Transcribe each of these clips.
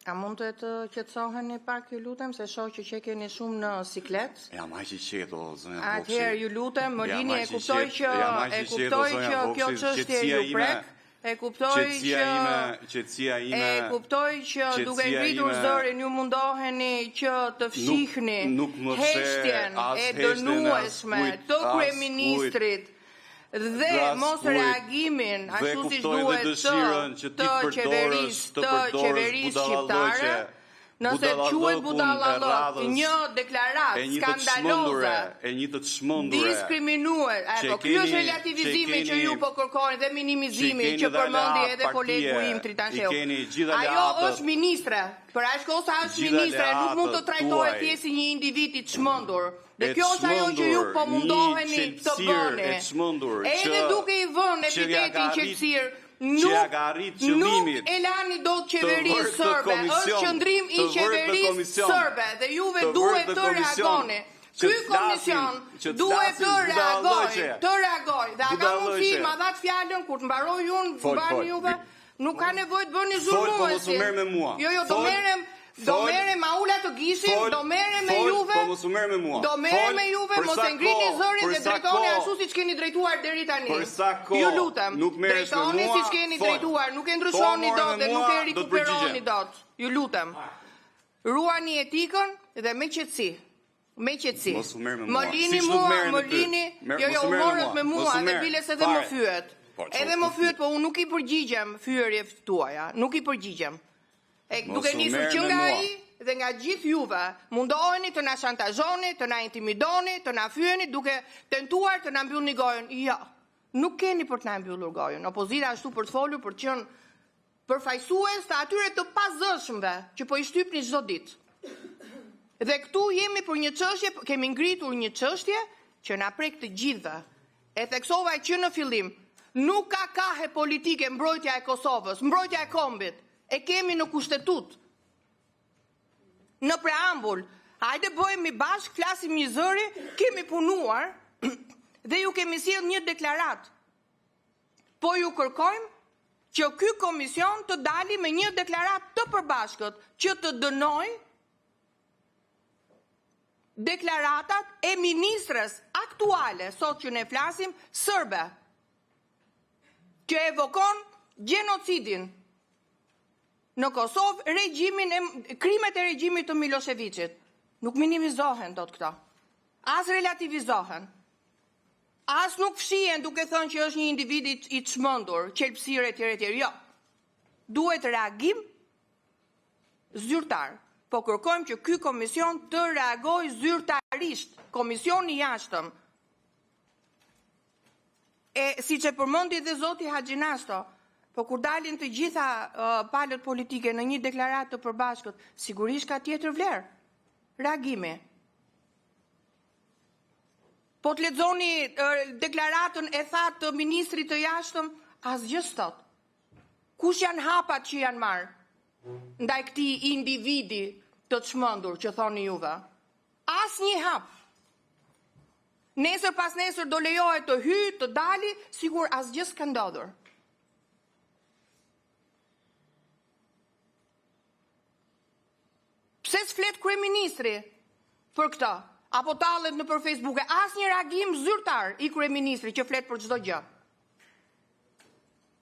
A mund të qetësoheni pak, ju lutem, se shoh që keni shumë në siklet. Jam aq i qetë, zonja Vokshi. Atëherë ju lutem, Molini, e kuptoj që kjo çështje ju prek. E kuptoj që duke ngritur zërin ju mundoheni që të fshihni heshtjen e dënueshme të kryeministrit dhe mos reagimin ashtu siç duhet të qeverisë shqiptare. Nëse quhet budallallok, një deklaratë skandaloze, diskriminuar, ky është relativizimi që ju po kërkoni dhe minimizimi që përmendi edhe kolegu im Tritansheu. Ajo është ministre, për aq kohë sa është ministre, nuk mund të trajtohet thjesht si një individ i çmendur. Dhe kjo është ajo që ju po mundoheni të bëni. Edhe duke i vënë epitetin qetësirë, nuk e lani do të qeverisë sërbe, është qëndrim i qeverisë sërbe dhe juve duhet të reagoni. Ky komision duhet të reagoj, dhe a ka mundësi ma dhatë fjallën, kur të mbaroj unë, bani juve, nuk ka nevojë të bëni zhurmuesi. Do merrem ma ula të gishim, do merrem me juve, mos e ngrini zërin dhe drejtoni ashtu siç keni drejtuar deri tani. Ju lutem, drejtoni siç keni drejtuar, nuk e ndryshoni dot dhe nuk e rikuperoni dot. Ju lutem. Ruani etikën dhe me qetësi. Molini, u morët me mua dhe biles edhe më fyet. Po unë nuk i përgjigjem fyerjeve tuaja, nuk i përgjigjem. Duke nisur që nga ai dhe nga gjithë juve, mundoheni të na shantazhoni, të na intimidoni, të na fyeni duke tentuar të na mbyllni gojën. Jo, nuk keni për të na mbyllur gojën. Opozita ashtu për të folur, për të qenë përfaqësues të atyre të pazëshmëve që po i shtypni çdo ditë. Dhe këtu jemi për një çështje, kemi ngritur një çështje që na prek të gjithëve. E theksova që në fillim, nuk ka kahe politike mbrojtja e Kosovës, mbrojtja e kombit. E kemi në kushtetut, në preambull, hajde bëjmë i bashkë, flasim një zëri, kemi punuar dhe ju kemi sjell një deklarat. Po ju kërkojmë që ky komision të dali me një deklarat të përbashkët që të dënoj deklaratat e ministres aktuale, sot që ne flasim, sërbe, që evokon gjenocidin në Kosovë, krimet e regjimit të Miloševićit. Nuk minimizohen dot këto. As relativizohen. As nuk fshihen duke thënë që është një individ i çmendur, qelpsire etj. Jo. Duhet reagim zyrtar. Po kërkojmë që ky komision të reagojë zyrtarisht, komisioni i jashtëm. Siç e përmendi dhe zoti Haxhinasto, po kur dalin të gjitha palët politike në një deklaratë të përbashkët, sigurisht ka tjetër vlerë. Reagimi. Po të lexoni deklaratën e thatë të ministrit të jashtëm, asgjë s'thot. Kush janë hapat që janë marrë ndaj këtij individi të çmendur që thoni juve? Asnjë hap. Nesër pas nesër do lejohet të hyjë, të dali, sigur asgjë s'ka ndodhur. Pse s'flet kryeministri për këtë? Apo tallet nëpër Facebook, asnjë reagim zyrtar i kryeministrit që flet për çdo gjë.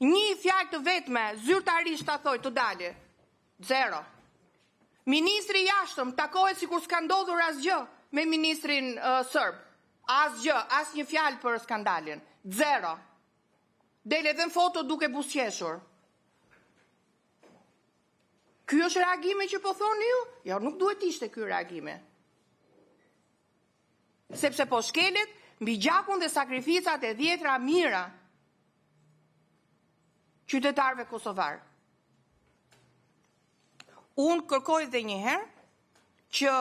Një fjalë të vetme zyrtarisht ta thoj të dalë. Zero. Ministri i jashtëm takohet sikur s'ka ndodhur asgjë me ministrin serb. Asgjë, asnjë fjalë për skandalin. Zero. Del edhe në foto duke buzëqeshur. Ky është reagimi që po thoni ju? Jo, nuk duhet ishte ky reagimi. Sepse po shkelet mbi gjakun dhe sakrificat e dhjetra mira qytetarëve kosovar. Unë kërkoj dhe një herë që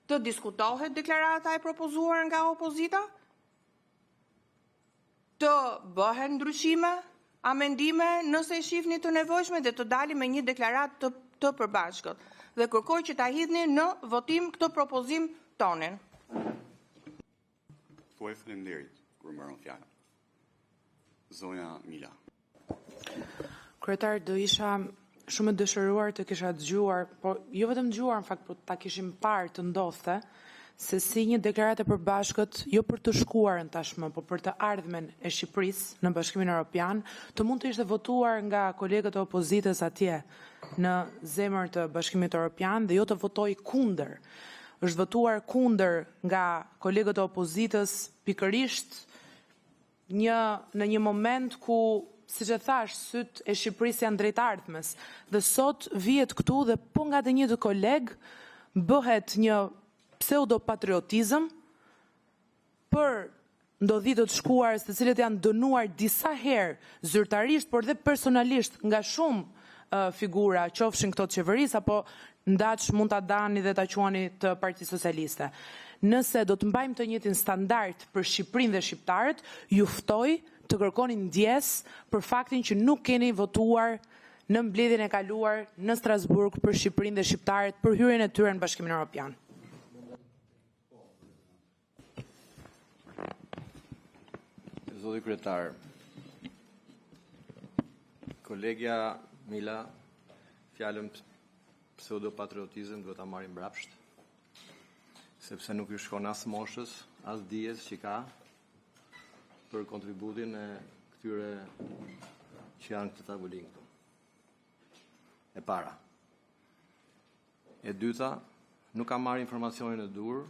të diskutohet deklarata e propozuar nga opozita, të bëhen ndryshime, amendime nëse e shihni të nevojshme dhe të dalim me një deklaratë të përbashkët. Dhe kërkoj që ta hidhni në votim këtë propozim tonin. Thuaj faleminderit kur mbaron fjalën. Zonja Mila. Kryetar, do isha shumë e dëshiruar të kisha dëgjuar, po jo vetëm dëgjuar, në fakt, po ta kishim parë të ndodhte, se si një deklaratë e përbashkët, jo për të shkuarën tashmë, po për të ardhmen e Shqipërisë në Bashkimin Evropian, të mund të ishte votuar nga kolegët e opozitës atje në zemër të Bashkimit Evropian dhe jo të votoj kundër. Është votuar kundër nga kolegët e opozitës pikërisht në një moment ku, siç e thash, syt e Shqipërisë janë drejt ardhmes. Dhe sot vihet këtu dhe po nga të njëjtë koleg bëhet një pseudo-patriotizëm për ndodhitë të shkuarës të cilët janë dënuar disa herë zyrtarisht, por dhe personalisht nga shumë figura, qofshin këto të qeverisë, apo ndaç mund ta dani dhe ta quani të Partisë Socialiste. Nëse do të mbajmë të njëjtin standard për Shqipërinë dhe shqiptarët, ju ftoj të kërkoni ndjes për faktin që nuk keni votuar në mbledhjen e kaluar në Strasburg për Shqipërinë dhe shqiptarët për hyrjen e tyre në Bashkimin Evropian. Zoti kryetar, kolegja Mila, fjalën pseudo-patriotizëm duhet ta marrim mbrapsht, sepse nuk ju shkon as moshës, as dijes që ka për kontributin e këtyre që janë këtë tavolinë këtu. E para. E dyta, nuk ka marrë informacionin e dur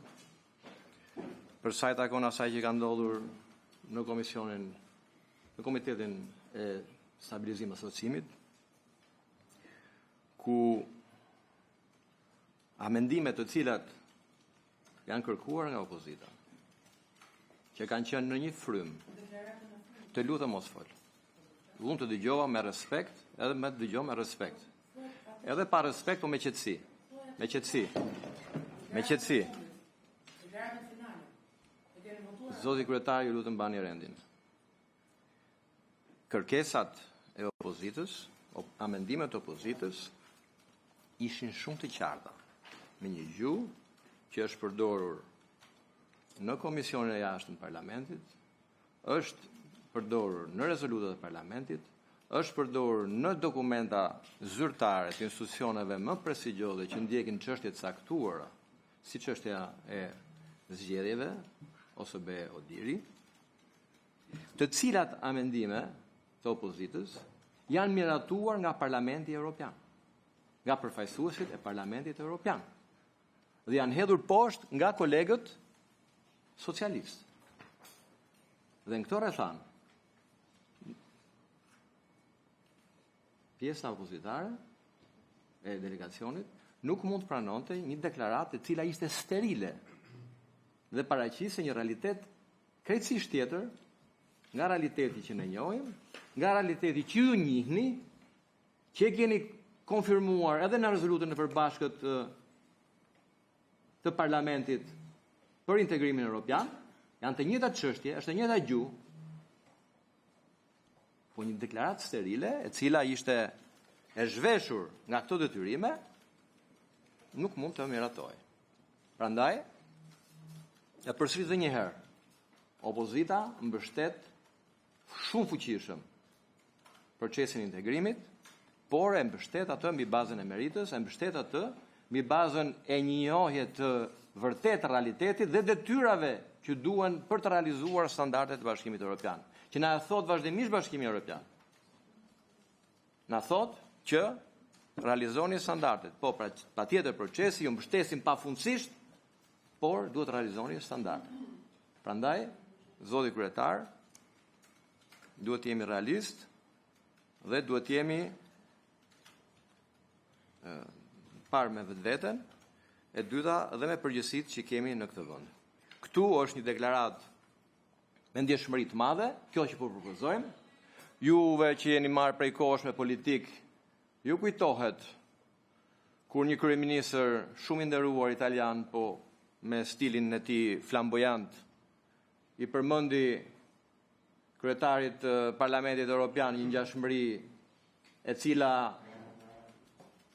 për sa i takon asaj që ka ndodhur në komitetin e stabilizimit asociimit, ku amendimet të cilat janë kërkuar nga opozita, që kanë qenë në një frym, të lutem mos fol. Unë të dëgjova me respekt, edhe me të dëgjova me respekt. Edhe pa respekt, po me qetësi. Me qetësi. Me qetësi. Zoti kryetar, ju lutem bani rendin. Kërkesat e opozitës, amendimet e opozitës, ishin shumë të qarta, me një gjuhë që është përdorur në Komisionin e Jashtëm të Parlamentit, është përdorur në rezolutat e Parlamentit, është përdorur në dokumenta zyrtare të institucioneve më prestigjioze që ndjekin çështjet caktuara, si çështja e zgjedhjeve ose be Odiri, të cilat amendime të opozitës janë miratuar nga Parlamenti Evropian, nga përfaqësuesit e Parlamentit Evropian, dhe janë hedhur poshtë nga kolegët socialistë. Dhe në këto rrethan, pjesa opozitare e delegacionit nuk mund të pranonte një deklaratë e cila ishte sterile dhe paraqiste një realitet krejtësisht tjetër nga realiteti që ne njohim, nga realiteti që ju njihni, që e keni konfirmuar edhe në rezolutën e përbashkët të Parlamentit për integrimin evropian, janë të njëjtat çështje, është e njëjta gjuhë, po një deklaratë sterile, e cila ishte e zhveshur nga këto detyrime, nuk mund të miratoj. Prandaj, e përsëris edhe një herë, opozita mbështet shumë fuqishëm procesin e integrimit, por e mbështet atë mbi bazën e meritës, e mbështet atë mbi bazën e një njohje të vërtet realitetit dhe detyrave që duhen për të realizuar standardet e Bashkimit Evropian. Që na e thot vazhdimisht Bashkimi Evropian. Na thot që realizoni standardet. Po, patjetër procesi ju mbështesim pafundësisht, por duhet realizoni standardet. Prandaj, zoti kryetar, duhet jemi realist dhe duhet jemi parë me vetveten, e dyta dhe me përgjegjësitë që kemi në këtë vend. Këtu është një deklaratë me ndjeshmëri të madhe, kjo që po propozojmë. Juve që jeni marrë prej kohësh me politik, ju kujtohet kur një kryeministër shumë i nderuar italian, po me stilin e tij flamboyant, i përmendi kryetarit të Parlamentit Evropian një ngjashmëri e cila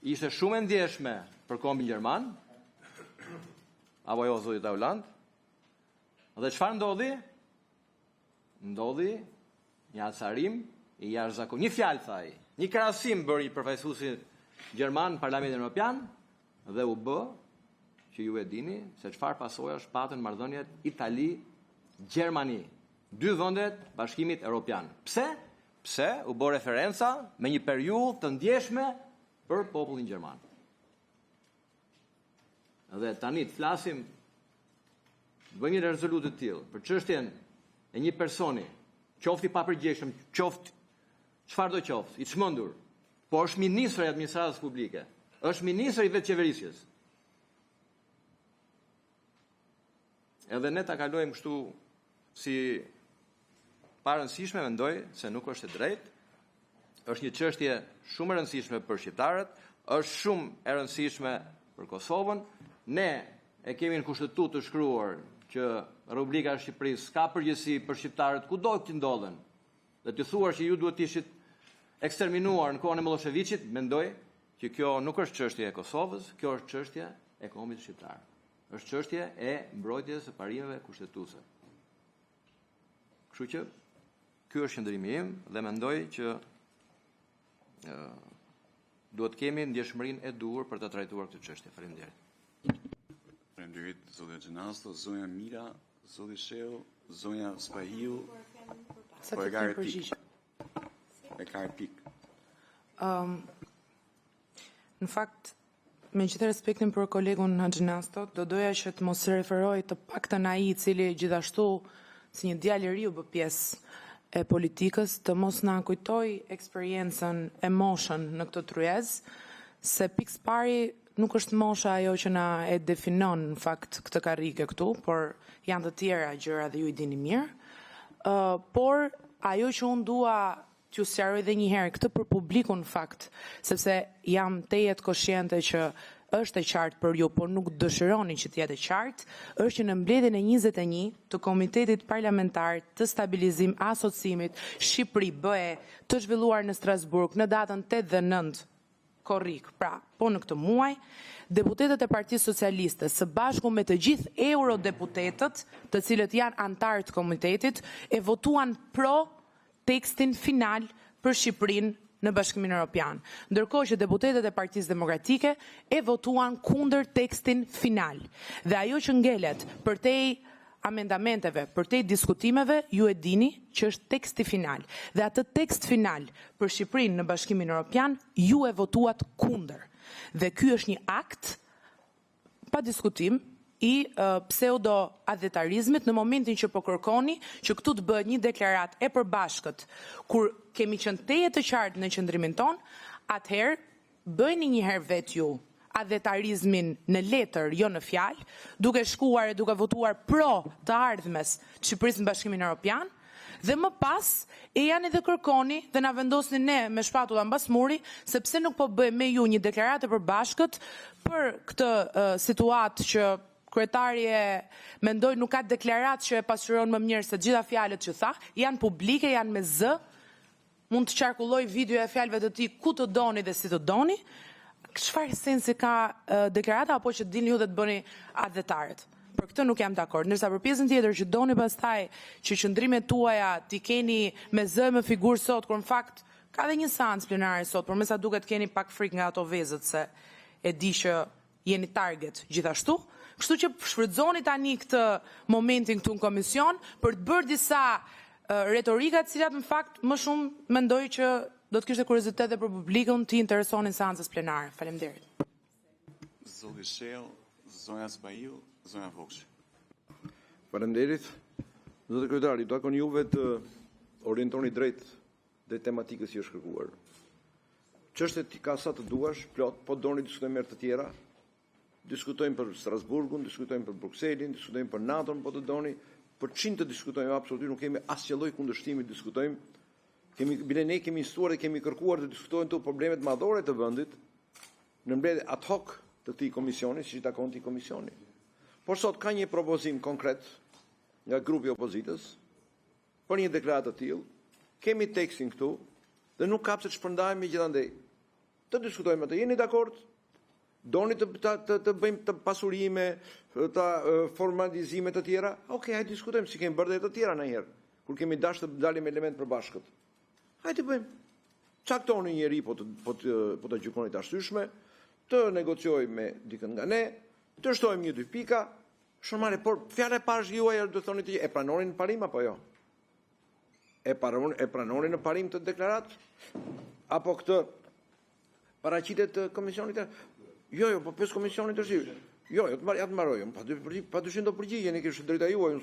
ishte shumë e ndjeshme për kombin gjerman, apo jo zoti Taulant. Dhe çfarë ndodhi? Ndodhi një acarim i jashtëzakonshëm. Një fjalë tha ai, Një krahasim bëri përfaqësuesi gjerman në Parlamentin Evropian dhe u bë që ju e dini se çfarë pasojash patën marrëdhëniet Itali-Gjermani. 2 vendet Bashkimit Evropian. Pse? Pse u bë referenca me një periudhë të ndjeshme për popullin gjerman. Dhe tani të flasim, bëjmë një rezolutë të tillë për çështjen e një personi, qoftë i papërgjegjshëm, qoftë çfarë do qoftë, i çmendur, po është ministri i administratës publike, është ministri i vetë qeverisjes. Edhe ne ta kalojmë kështu si pa rëndësishme, mendoj se nuk është e drejtë. Është një çështje shumë e rëndësishme për shqiptarët, është shumë e rëndësishme për Kosovën. Ne e kemi në kushtetutë të shkruar që Republika e Shqipërisë ka përgjegjësi për shqiptarët kudo që ndodhen. Dhe të thuar që ju duhet të ishit eksterminuar në kohën e Miloševićit, mendoj që kjo nuk është çështje e Kosovës, kjo është çështje e kombit shqiptar. Është çështje e mbrojtjes së parimeve kushtetuese. Kështu që ky është qëndrimi im dhe mendoj që duhet kemi ndjeshmërinë e duhur për të trajtuar këtë çështje. Faleminderit. Faleminderit zotja Gjenasto, zonja Mira, zoti Sheu, zonja Spahiu. Sa Po e të ka kemi repik. përgjigje. E ka repik. Në fakt, me gjithë respektin për kolegun Gjenasto, do doja që të mos referoj të paktën ai i cili gjithashtu si një djalë i ri u bë pjesë e politikës, të mos na kujtoj eksperiencën e moshën në këtë tryez, se pikës pari nuk është mosha ajo që na e definon në fakt këtë karrike këtu, por janë të tjera gjëra dhe ju i dini mirë. Por ajo që unë dua t'ju sqaroj edhe një herë këtë për publikun në fakt, sepse jam tejet koshjente që është e qartë për ju, por nuk dëshironi që t'jetë e qartë, është që në mbledhjen e 21 të Komitetit Parlamentar të Stabilizim Asociimit Shqipëri BE të zhvilluar në Strasburg në datën 8 dhe 9 korrik, pra po në këtë muaj, deputetët e Partisë Socialiste së bashku me të gjithë eurodeputetët, të cilët janë antarë të komitetit, e votuan pro tekstin final për Shqipërinë në Bashkimin Evropian, ndërkohë që deputetët e Partisë Demokratike e votuan kundër tekstin final. Dhe ajo që ngelet përtej amendamenteve, përtej diskutimeve, ju e dini që është teksti final. Dhe atë tekst final për Shqipërinë në Bashkimin Evropian, ju e votuat kundër. Dhe ky është një akt pa diskutim i pseudo-adhetarizmit në momentin që po kërkoni që këtu të bëhet një deklarat e përbashkët, kur kemi qenë teje të qartë në qëndrimin ton, atëherë bëjni një herë vetë ju adhetarizmin në letër, jo në fjalë, duke shkuar e duke votuar pro të ardhmes të Shqipërisë në Bashkimin Evropian, dhe më pas e janë edhe kërkoni dhe na vendosni ne me shpatulla mbas muri, sepse nuk po bëjmë me ju një deklaratë e përbashkët për këtë situatë që kryetari mendoj nuk ka deklarat që e pasuron më mirë se gjitha fjalët që tha, janë publike, janë me zë, mund të qarkulloj video e fjalëve të tij ku të doni dhe si të doni. Çfarë sensi ka deklarata apo që dilni ju dhe të bëni adhetarët? Për këtë nuk jam dakord. Ndërsa për pjesën tjetër që doni pastaj që qëndrimet tuaja t'i keni me zë me figurë sot, kur në fakt ka dhe një seancë plenare sot, por me sa duket keni pak frikë nga ato vezët se e di që jeni target gjithashtu. Kështu që shfrytëzoni tani këtë momentin këtu në komision për të bërë disa retorika të cilat në fakt më shumë mendoj që do të kishte kuriozitet dhe për publikun të interesonin seancës plenare. Faleminderit. Zoti Shell, zonja Spahiu, zonja Vokshi. Faleminderit. Zotë kryetari, do takon juve të orientoni drejt dhe tematikës që është kërkuar. Çështjet ka sa të duash, plot, po doni diskutojmë merë të tjera. Diskutojmë për Strasburgun, diskutojmë për Brukselin, diskutojmë për NATO-n, po të doni, për çim të diskutojmë, absolutisht nuk kemi asnjë lloj kundërshtimi, diskutojmë. Ne kemi instruar dhe kemi kërkuar të diskutojnë të problemet madhore të vendit në mbledhje ad hoc të këtij komisioni, siç i takon këtij komisioni. Por sot ka një propozim konkret nga grupi i opozitës për një deklaratë të tillë. Kemi tekstin këtu dhe nuk ka pse të shpërndajmë gjithandej. Të diskutojmë atë. Jeni dakord? Doni të bëjmë të pasurime, të formalizime të tjera? Okej, hajde diskutojmë si kemi bërë dhe të tjera ndonjëherë, kur kemi dashur të dalim element përbashkët. Hajde bëjmë. caktoni njeri po të gjykoni të arsyeshme, të negocioj me dikën nga ne, të shtojmë 1-2 pika, shumare, por fjala e parë juaj do thoni të e pranonin në parim apo jo? E pranonin në parim të deklarat? Apo këtë paraqitet të komisionit? Jo, po pes komisionit të shqipë. Jo, ja të mbaroj, pa dyshim do përgjigjen, kështë drejta juaj,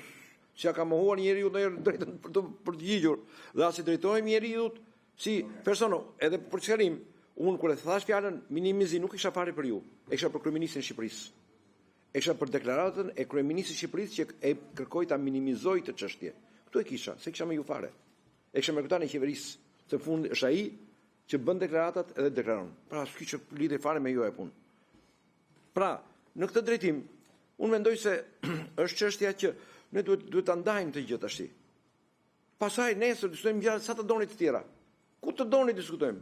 si ja ka mohuar njeriu ndonjëherë drejtën për të përgjigjur, dhe as i drejtojmë njeriu si person, edhe për çkarim, unë kur e thash fjalën minimizi nuk isha fare për ju, e kisha për kryeministrin e Shqipërisë. E kisha për deklaratën e kryeministrit të Shqipërisë që e kërkoi ta minimizoj të çështje. Ktu e kisha, se kisha me ju fare. E kisha me kryetarin e qeverisë, se fund është ai që bën deklaratat edhe deklaron. Pra s'ka që lidhje fare me ju e punë. Pra, në këtë drejtim, unë mendoj se është çështja që ne duhet ta ndajmë të gjë tash. Pastaj nesër diskutojmë gjëra sa të doni të tjera. Ku të doni diskutojmë?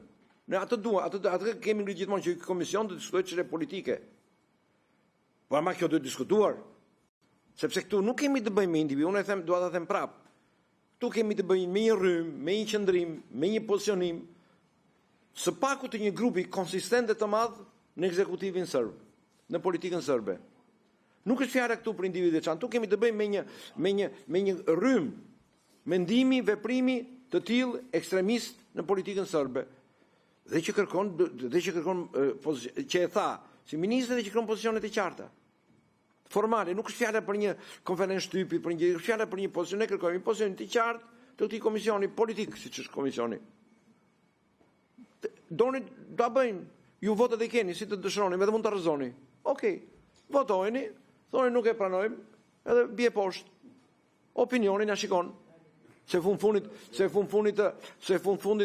Ne atë dua, atë kemi ngritur gjithmonë që komision të diskutojë çështje politike. Po ama kjo duhet diskutuar. Sepse këtu nuk kemi të bëjmë me individ, unë e them, dua ta them prap. Këtu kemi të bëjmë me një rrym, me një qëndrim, me një pozicionim së paku të një grupi konsistent të madh në ekzekutivin serb, në politikën serbe. Nuk është fjala këtu për individ veçantë, tu kemi të bëjmë me një rrym mendimi, veprimi të tillë ekstremist në politikën serbe. Dhe që kërkon që e tha si ministri dhe që kërkon pozicionet e qarta. Formale, nuk është fjala për një konferencë shtypi, për një fjala për një pozicion, ne kërkojmë një pozicion të qartë të këtij komisioni politik, siç është komisioni. Doni ta bëjmë, ju votat e keni si të dëshironi, edhe mund ta rrezoni. Okej. Votojeni, thoni nuk e pranojmë, edhe bie poshtë. Opinioni na shikon. Se fund fundit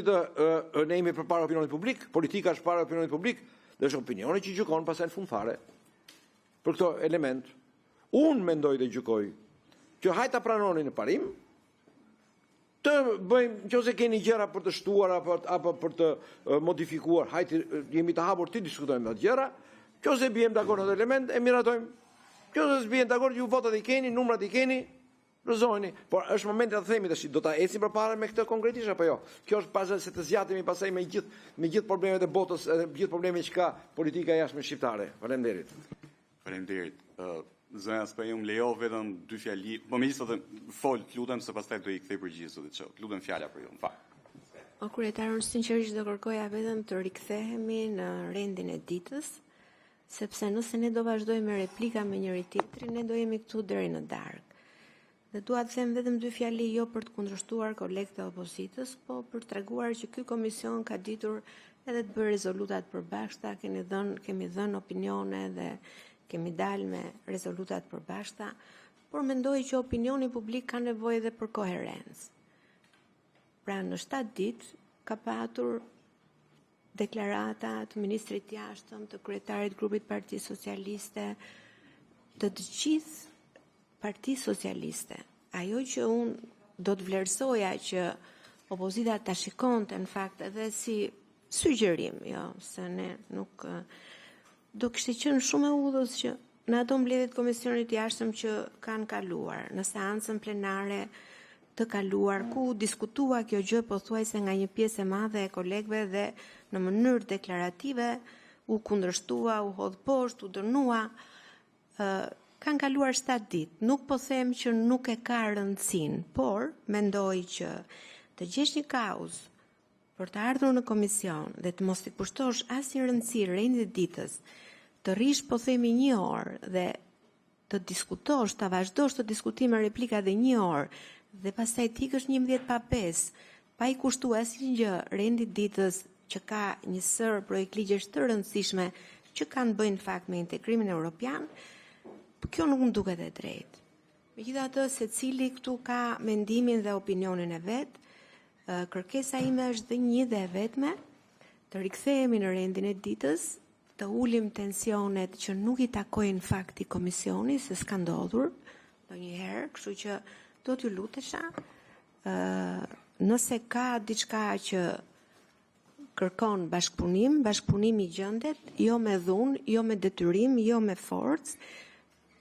ne jemi përpara opinionit publik, politika është para opinionit publik, dhe është opinioni që gjykon pastaj në fund fare. Për këto element, unë mendoj dhe gjykoj që hajta pranoni në parim, të bëjmë, nëse keni gjëra për të shtuar apo për të modifikuar, hajti jemi të hapur të diskutojmë ato gjëra, nëse bijmë dakord në ato element, e miratojmë. Nëse s'bijmë dakord, ju votat i keni, numrat i keni, rrezojeni. Por është momenti ta themi tash, do ta ecim përpara me këtë konkretisht apo jo? Kjo është pasaj se të zgjatemi pasaj me gjithë problemet e botës, edhe gjithë problemet që ka politika jashtme shqiptare. Faleminderit. Faleminderit. Zonja Spajum, lejo vetëm 2 fjali. Po megjithatë fol, lutem se pastaj do i kthej përgjigje zotit Çau. Lutem fjala për ju, në fakt. O kryetar, unë sinqerisht do kërkoja vetëm të rikthehemi në rendin e ditës, sepse nëse ne do vazhdojmë me replika me njëri tjetrin, ne do jemi këtu deri në darkë. Dhe dua të them vetëm 2 fjali jo për të kundërshtuar kolegët e opozitës, po për të treguar që ky komision ka ditur edhe të bëjë rezolutat përbashkëta, kemi dhënë opinione dhe kemi dalë me rezolutat përbashkëta, por mendoj që opinioni publik ka nevojë edhe për koherencë. Pra në 7 ditë ka patur deklarata të ministrit të jashtëm, të kryetarit grupit Parti Socialiste, të gjithë Parti Socialiste. Ajo që unë do të vlerësoja që opozita ta shikonte në fakt edhe si sugjerim, jo, se ne nuk do kishte qenë shumë e udhës që në ato mbledhjet komisionit të jashtëm që kanë kaluar, në seancën plenare të kaluar, ku diskutua kjo gjë pothuajse nga një pjesë e madhe e kolegëve dhe në mënyrë deklarative u kundërshtua, u hodh poshtë, u dënua, kanë kaluar 7 ditë. Nuk po them që nuk e ka rëndësinë, por mendoj që të gjesh një kauzë për të ardhur në komision dhe të mos i kushtosh asnjë rëndësi rendit ditës, të rish po themi 1 orë dhe të diskutosh, të vazhdosh të diskutime replika dhe 1 orë dhe pastaj tikësh 11:05, pa i kushtuar asnjë gjë rendit ditës që ka një sër projekt ligjesh të rëndësishme që kanë bëjnë fakt me integrimin evropian, kjo nuk më duket e drejtë. Megjithatë, secili këtu ka mendimin dhe opinionin e vet. Kërkesa ime është dhe një dhe e vetme, të rikthehemi në rendin e ditës, të ulim tensionet që nuk i takojnë fakti komisioni, se s'ka ndodhur ndonjëherë, kështu që do t'ju lutesha, nëse ka diçka që kërkon bashkëpunimi gjendet, jo me dhunë, jo me detyrim, jo me forcë,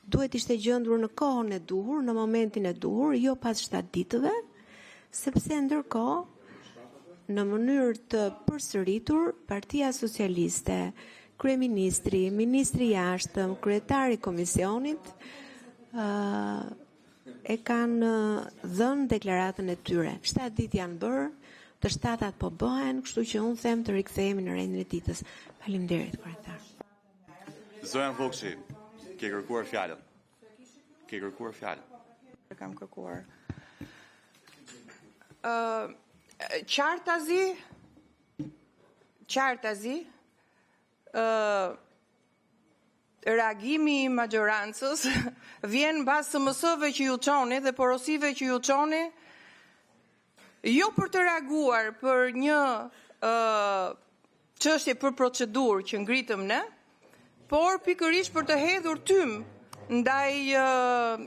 duhet ishte gjendur në kohën e duhur, në momentin e duhur, jo pas 7 ditëve, sepse ndërkohë në mënyrë të përsëritur Partia Socialiste, kryeministri, ministri i jashtëm, kryetari i komisionit e kanë dhënë deklaratën e tyre. 7 ditë janë bërë, të 7-at po bëhen, kështu që unë them të rikthehemi në rendin e ditës. Faleminderit, kryetar. Zojan Vokshi, ke kërkuar fjalën. Ke kërkuar fjalën. Kam kërkuar. Qartazi, reagimi i majorancës vjen mbas SMS-ve që ju çoni dhe porosive që ju çoni, jo për të reaguar për një çështje për procedurë që ngritëm ne, por pikërisht për të hedhur tym ndaj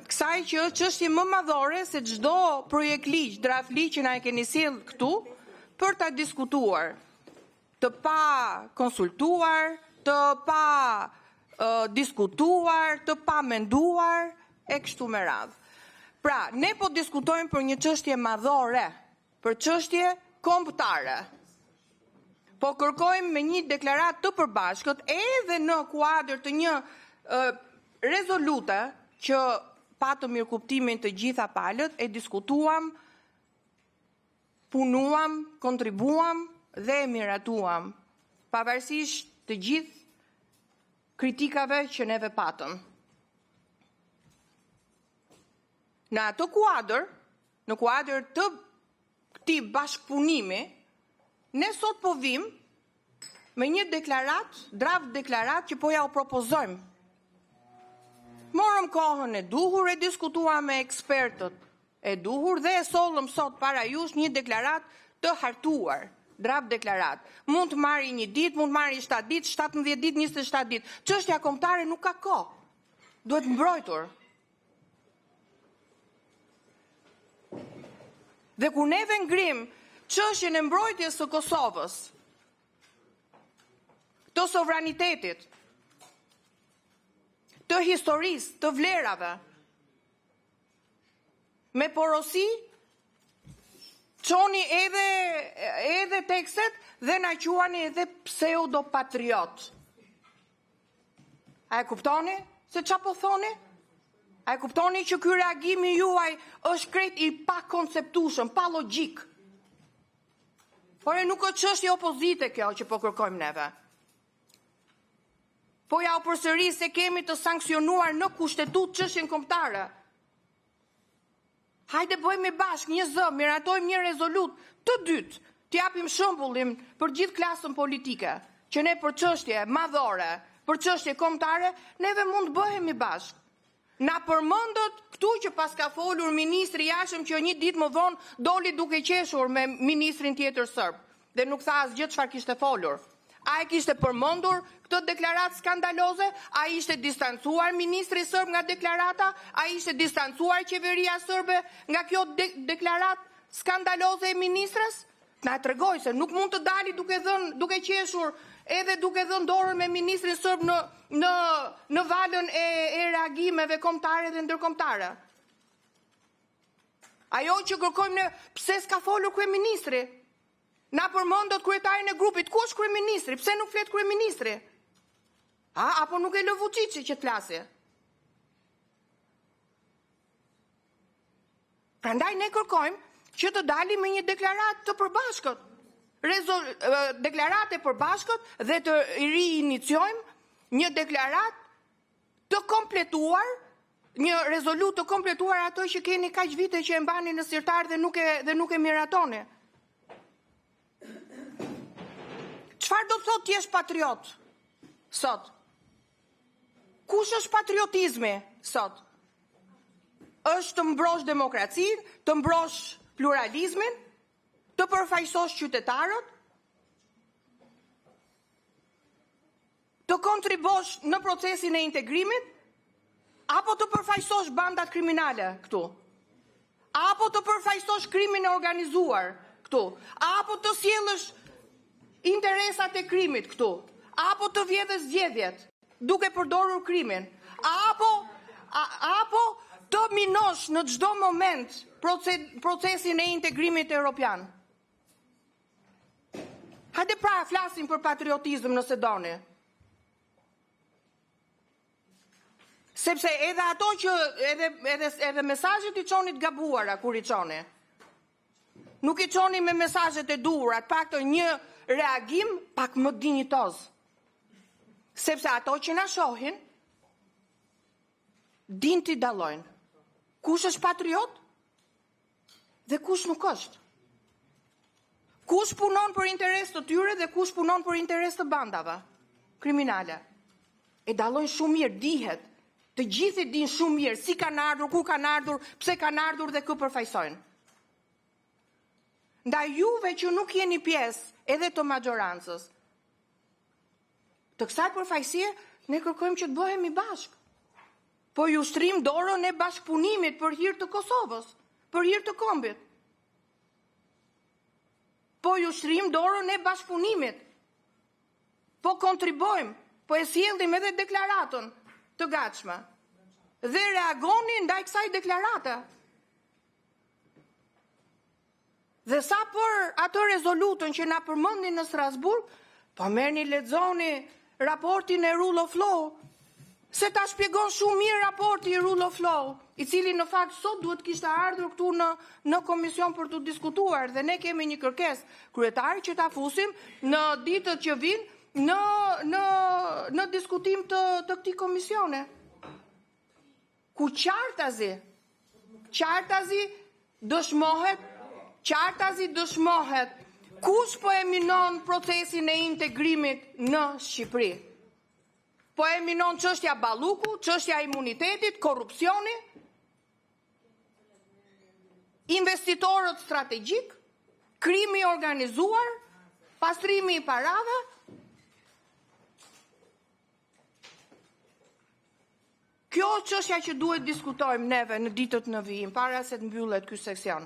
kësaj që është çështje më madhore se çdo projekt ligj, draft ligj që na e keni sjell këtu për ta diskutuar, të pa konsultuar, të pa diskutuar, të pa menduar e kështu me radhë. Pra, ne po diskutojmë për një çështje madhore, për çështje kombëtare. Po kërkojmë me një deklaratë të përbashkët edhe në kuadër të një rezolute që patë mirëkuptimin të gjitha palët, e diskutuam, punuam, kontribuam dhe e miratuam, pavarësisht të gjithë kritikave që neve patëm. Në atë kuadër, në kuadër të këtij bashkëpunimi, ne sot po vim me një deklarat, draft deklarat që po ja u propozojmë. Morëm kohën e duhur, e diskutuam me ekspertët e duhur dhe e sollëm sot para jush një deklarat të hartuar, draft deklarat. Mund të marrë një ditë, mund të marrë 7 ditë, 17 ditë, 27 ditë. Çështja kombëtare nuk ka kohë. Duhet mbrojtur. Dhe kur neve ngrim çështjen e mbrojtjes së Kosovës, të sovranitetit, të historisë, të vlerave, me porosi, çoni edhe tekstet dhe na quani edhe pseudopatriot. A e kuptoni se çfarë po thoni? A e kuptoni që ky reagimi juaj është krejt i pa konceptueshëm, pa logjik? Por nuk është çështje opozite kjo që po kërkojmë neve. Po ja u përsëris se kemi të sankcionuar në kushtetut çështjen kombëtare. Hajde bëjmë bashkë një zë, miratojmë një rezolut të dytë, të japim shembullin për gjithë klasën politike, që ne për çështje madhore, për çështje kombëtare, neve mund të bëhemi bashkë. Na përmendët këtu që pas ka folur ministri i jashtëm që një ditë më vonë doli duke qeshur me ministrin tjetër serb dhe nuk tha asgjë çfarë kishte folur. A e kishte përmendur këtë deklaratë skandaloze? A ishte distancuar ministri serb nga deklarata? A ishte distancuar qeveria serbe nga kjo deklaratë skandaloze e ministres? Na e tregoj se nuk mund të dali duke qeshur edhe duke dhënë dorën me ministrin serb në valën e reagimeve kombëtare dhe ndërkombëtare. Ajo që kërkojmë ne, pse s'ka folur kryeministri? Na përmendot kryetarin e grupit, ku është kryeministri? Pse nuk flet kryeministri? Apo nuk e lë Vučići që të flasë? Prandaj ne kërkojmë që të dalim me një deklaratë të përbashkët. Deklarate përbashkët dhe të riiniciojmë një deklaratë të kompletuar, një rezolut të kompletuar ato që keni kaq vite që e mbani në sirtar dhe nuk e miratoni. Çfarë do të thotë ti je patriot sot? Kush është patriotizmi sot? Është të mbrosh demokracinë, të mbrosh pluralizmin, të përfaqësosh qytetarët, të kontribosh në procesin e integrimit, apo të përfaqësosh bandat kriminale këtu? Apo të përfaqësosh krimin e organizuar këtu? Apo të sjellësh interesat e krimit këtu? Apo të vjedhësh zgjedhjet duke përdorur krimin? Apo të minosh në çdo moment procesin e integrimit evropian? Hajde pra flasim për patriotizëm nëse doni. Sepse edhe ato që edhe mesazhet i çonit gabuara kur i çoni. Nuk i çoni me mesazhet e duhura, të paktën një reagim pak më dinjitoz. Sepse ato që na shohin din t'i dallojnë. Kush është patriot dhe kush nuk është. Kush punon për interes të tyre dhe kush punon për interes të bandave kriminale. E dallojnë shumë mirë, dihet. Të gjithë e din shumë mirë si kanë ardhur, ku kanë ardhur, pse kanë ardhur dhe kë përfaqësojnë. Ndaj juve që nuk jeni pjesë edhe të majorancës, të kësaj përfaqësie ne kërkojmë që të bëhemi bashkë. Po ju shtrim dorën e bashkëpunimit për hir të Kosovës, për hir të kombit. Po ju shtrim dorën e bashkëpunimit. Po kontribojmë, po e sjellim edhe deklaratën të gatshme. Dhe reagoni ndaj kësaj deklarate. Dhe sa për atë rezolutën që na përmendin në Strasburg, po merrni lexoni raportin e Rule of Law, se ta shpjegon shumë mirë raporti i Rule of Law, i cili në fakt sot duhet kishte ardhur këtu në komision për të diskutuar dhe ne kemi një kërkesë kryetari që ta fusim në ditët që vijnë në diskutim të këtij komisione. Ku qartazi dëshmohet kush po e minon procesin e integrimit në Shqipëri. Po e minon çështja Balluku, çështja imunitetit, korrupsioni, investitorët strategjik, krimi organizuar, pastrimi i parave. Kjo është çështja që duhet diskutojmë neve në ditët në vijim, para se të mbyllet ky seksion.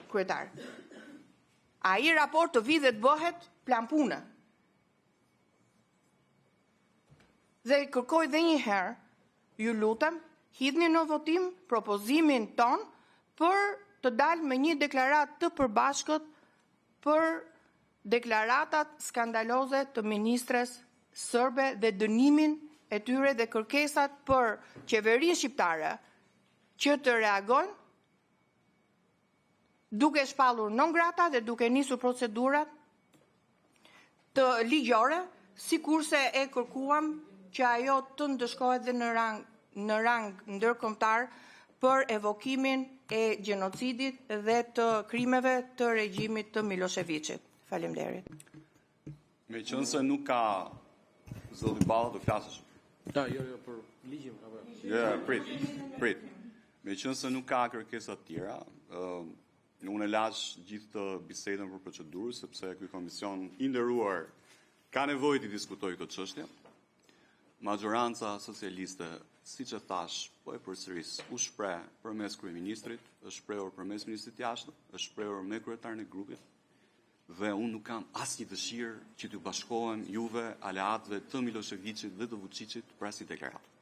Kryetar. Ai raport të vi dhe të bëhet plan pune. Dhe kërkoj dhe një herë, ju lutem, hidhni në votim propozimin ton për të dalë me një deklaratë të përbashkët për deklaratat skandaloze të ministres sërbe dhe dënimin e tyre dhe kërkesat për qeverinë shqiptare që të reagojnë duke shpallur non grata dhe duke nisur procedurat të ligjore, sikurse e kërkuam që ajo të ndëshkohet dhe në rang ndërkombëtar për evokimin e gjenocidit dhe të krimeve të regjimit të Miloševićit. Faleminderit. Meqense nuk ka zëlli ballë të flasësh. Jo, për ligjin. Prit. Meqense nuk ka kërkesa të tjera, unë e lash gjithë të bisedën për procedurë, sepse ky komision i nderuar ka nevojë të diskutojë këtë çështje. Majoranca socialiste, siç e thash, po e përsëris, u shpreh përmes kryeministrit, është shprehur përmes ministrit jashtëm, është shprehur me kryetarin e grupit, dhe unë nuk kam asnjë dëshirë që t'ju bashkohem juve aleatëve të Miloševićit dhe të Vučićit për asnjë deklaratë.